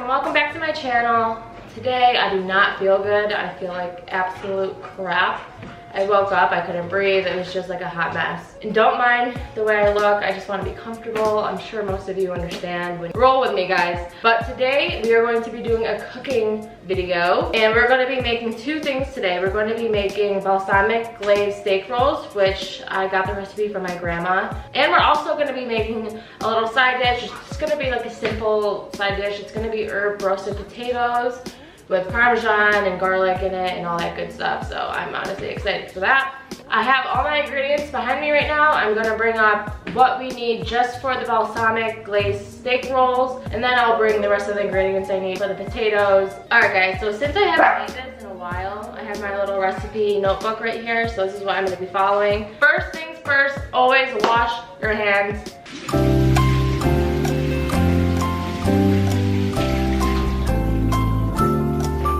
and welcome back to my channel. Today I do not feel good. I feel like absolute crap. I woke up, I couldn't breathe. It was just like a hot mess. And don't mind the way I look. I just want to be comfortable. I'm sure most of you understand. Roll with me, guys. But today we are going to be doing a cooking video, and we're going to be making two things today. We're going to be making balsamic glazed steak rolls, which I got the recipe from my grandma. And we're also going to be making a little side dish. It's going to be like a simple side dish. It's going to be herb roasted potatoes with Parmesan and garlic in it and all that good stuff. So I'm honestly excited for that. I have all my ingredients behind me right now. I'm gonna bring up what we need just for the balsamic glazed steak rolls, and then I'll bring the rest of the ingredients I need for the potatoes. All right guys, so since I haven't made this in a while, I have my little recipe notebook right here, so this is what I'm gonna be following. First things first, always wash your hands.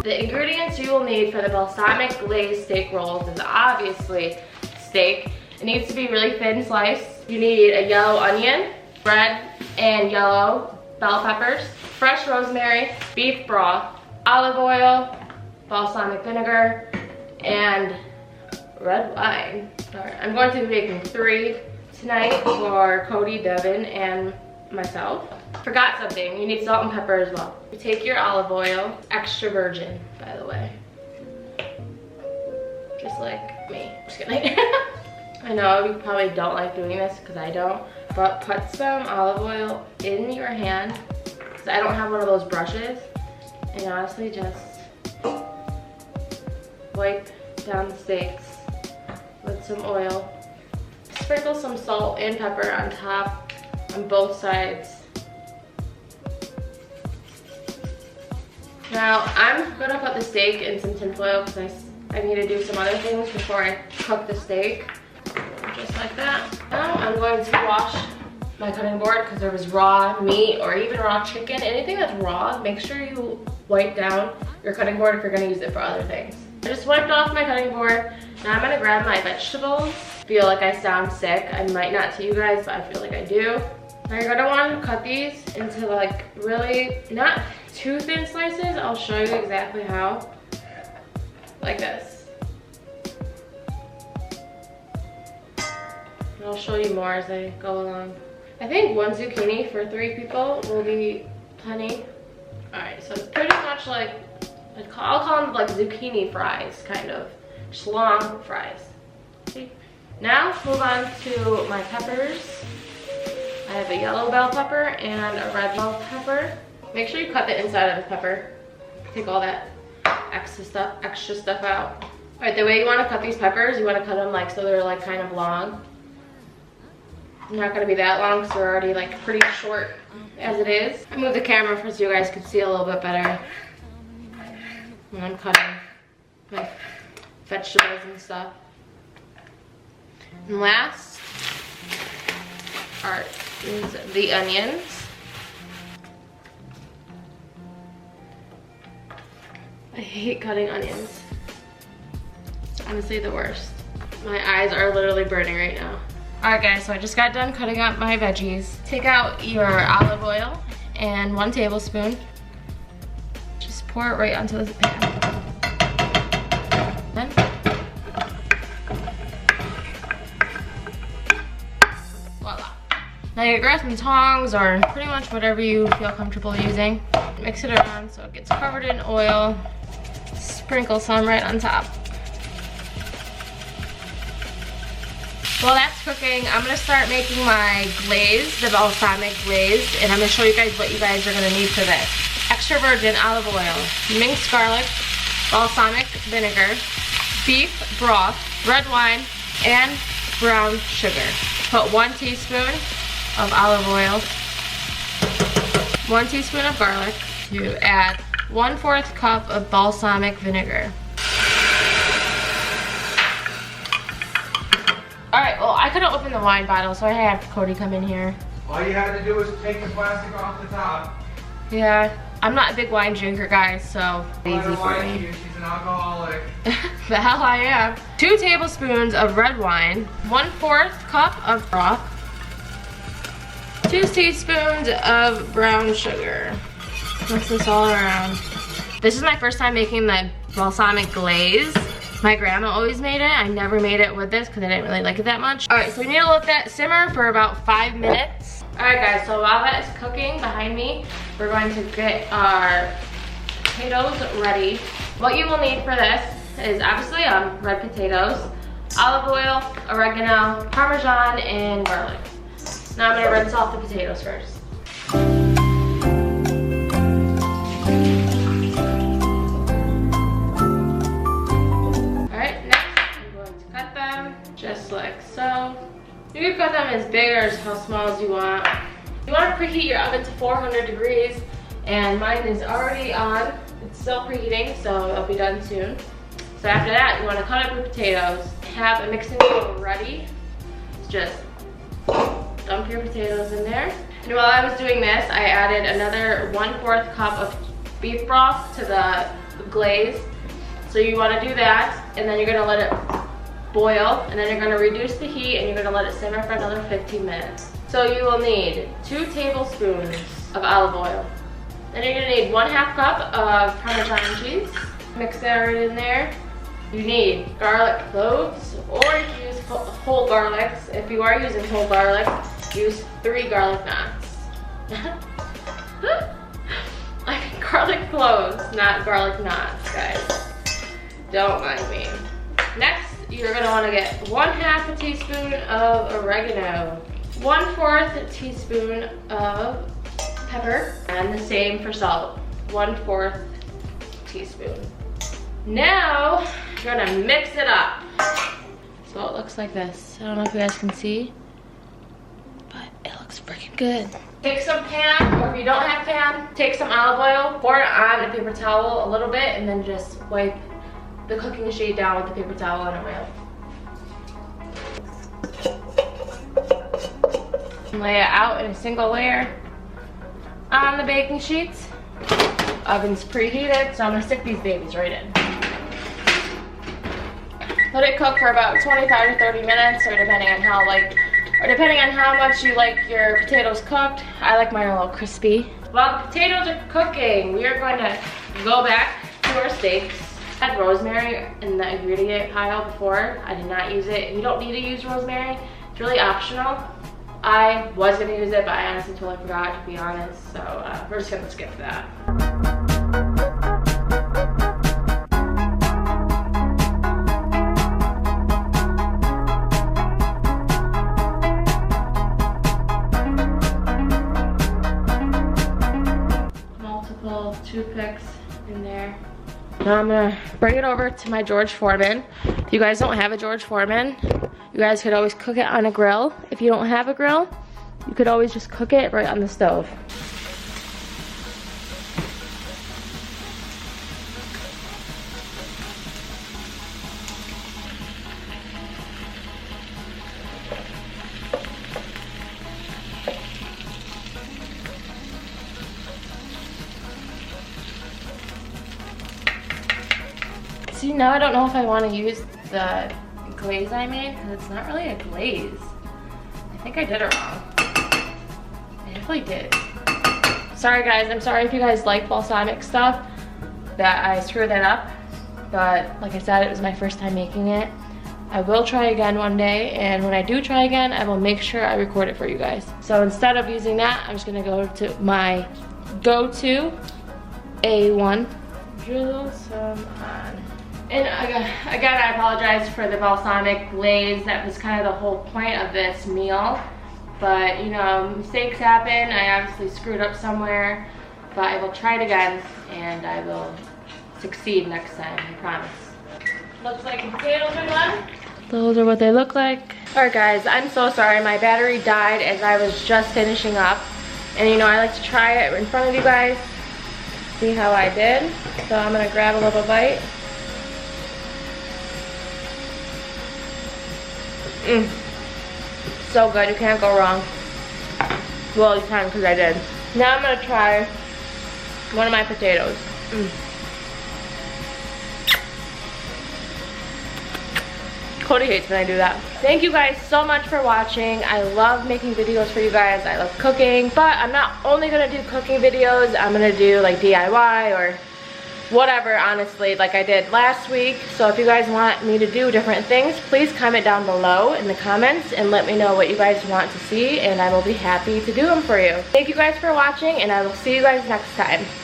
The ingredients you will need for the balsamic glazed steak rolls is obviously steak. It needs to be really thin sliced. You need a yellow onion, red and yellow bell peppers, fresh rosemary, beef broth, olive oil, balsamic vinegar, and red wine. All right, I'm going to be making 3 tonight for Cody, Devin, and myself. Forgot something, you need salt and pepper as well. You take your olive oil, extra virgin, by the way. Just like me, just kidding. I know you probably don't like doing this because I don't, but put some olive oil in your hand, because I don't have one of those brushes, and honestly just wipe down the steaks with some oil. Sprinkle some salt and pepper on top on both sides. Now, I'm gonna put the steak in some tin foil because I need to do some other things before I cook the steak. Just like that. Now, I'm going to wash my cutting board because there was raw meat or even raw chicken. Anything that's raw, make sure you wipe down your cutting board if you're gonna use it for other things. I just wiped off my cutting board. Now I'm gonna grab my vegetables. I feel like I sound sick. I might not to you guys, but I feel like I do. Now you're gonna want to cut these into like really, not too thin slices. I'll show you exactly how. Like this. And I'll show you more as I go along. I think 1 zucchini for 3 people will be plenty. Alright, so it's pretty much like, I'll call them like zucchini fries, kind of. Just long fries. See? Now move on to my peppers. I have a yellow bell pepper and a red bell pepper. Make sure you cut the inside of the pepper. Take all that extra stuff out. All right, the way you want to cut these peppers, you want to cut them like so they're like kind of long. They're not going to be that long because they're already like pretty short as it is. I moved the camera so you guys can see a little bit better. And I'm cutting my vegetables and stuff. And last is the onions. I hate cutting onions. It's honestly the worst. My eyes are literally burning right now. Alright guys, so I just got done cutting up my veggies. Take out your olive oil and 1 tablespoon. Just pour it right onto the pan. Then voila. Now you grab some tongs or pretty much whatever you feel comfortable using. Mix it around so it gets covered in oil. Sprinkle some right on top. While that's cooking, I'm gonna start making my glaze, the balsamic glazed, and I'm gonna show you guys what you guys are gonna need for this. Extra virgin olive oil, minced garlic, balsamic vinegar, beef broth, red wine, and brown sugar. Put 1 teaspoon of olive oil, 1 teaspoon of garlic, to add 1/4 cup of balsamic vinegar. Alright, well I couldn't open the wine bottle, so I had Cody come in here. All you had to do was take the plastic off the top. Yeah, I'm not a big wine drinker, guys, so easy for me. She's an alcoholic. The hell I am. 2 tablespoons of red wine, 1/4 cup of broth, 2 teaspoons of brown sugar. Mix this all around. This is my first time making the balsamic glaze. My grandma always made it. I never made it with this because I didn't really like it that much. All right, so we need to let that simmer for about 5 minutes. All right, guys, so while that is cooking behind me, we're going to get our potatoes ready. What you will need for this is obviously red potatoes, olive oil, oregano, Parmesan, and garlic. Now I'm gonna rinse off the potatoes first. Alright, next I'm going to cut them just like so. You can cut them as big or as small as you want. You want to preheat your oven to 400 degrees, and mine is already on. It's still preheating, so it'll be done soon. So after that, you want to cut up your potatoes. Have a mixing bowl ready. Just dump your potatoes in there. And while I was doing this, I added another 1/4 cup of beef broth to the glaze. So you want to do that, and then you're going to let it boil, and then you're going to reduce the heat, and you're going to let it simmer for another 15 minutes. So you will need 2 tablespoons of olive oil. Then you're going to need 1/2 cup of Parmesan cheese. Mix that right in there. You need garlic cloves, or you can use whole garlics. If you are using whole garlic, use 3 garlic knots. I mean garlic cloves, not garlic knots, guys. Don't mind me. Next, you're gonna wanna get 1/2 teaspoon of oregano, 1/4 teaspoon of pepper, and the same for salt, 1/4 teaspoon. Now, you're gonna mix it up. So it looks like this. I don't know if you guys can see, but it looks freaking good. Take some pan, or if you don't have pan, take some olive oil, pour it on a paper towel a little bit, and then just wipe the cooking sheet down with the paper towel and oil. And lay it out in a single layer on the baking sheets. Oven's preheated, so I'm gonna stick these babies right in. Let it cook for about 25 to 30 minutes, or depending on how much you like your potatoes cooked. I like mine a little crispy. While the potatoes are cooking, we are going to go back to our steaks. I had rosemary in the ingredient pile before. I did not use it. You don't need to use rosemary. It's really optional. I was gonna use it, but I honestly totally forgot, to be honest. So we're just gonna skip that. Multiple toothpicks in there. Now I'm gonna bring it over to my George Foreman. If you guys don't have a George Foreman, you guys could always cook it on a grill. If you don't have a grill, you could always just cook it right on the stove. See, now I don't know if I want to use the glaze I made, because it's not really a glaze. I think I did it wrong. I definitely did. Sorry guys, I'm sorry if you guys like balsamic stuff, that I screwed that up. But like I said, it was my first time making it. I will try again one day, and when I do try again, I will make sure I record it for you guys. So instead of using that, I'm just gonna go to my go-to A1. Drizzle some on. And again, I apologize for the balsamic glaze. That was kind of the whole point of this meal. But, you know, mistakes happen. I obviously screwed up somewhere. But I will try it again, and I will succeed next time, I promise. Looks like the potatoes are done. Those are what they look like. Alright guys, I'm so sorry. My battery died as I was just finishing up. And you know, I like to try it in front of you guys. See how I did. So I'm going to grab a little bite. So good, you can't go wrong. Well, you can, because I did. Now I'm gonna try one of my potatoes. Cody hates when I do that. Thank you guys so much for watching. I love making videos for you guys. I love cooking, but I'm not only gonna do cooking videos, I'm gonna do like DIY or whatever, honestly, like I did last week. So if you guys want me to do different things, please comment down below in the comments and let me know what you guys want to see, and I will be happy to do them for you. Thank you guys for watching, and I will see you guys next time.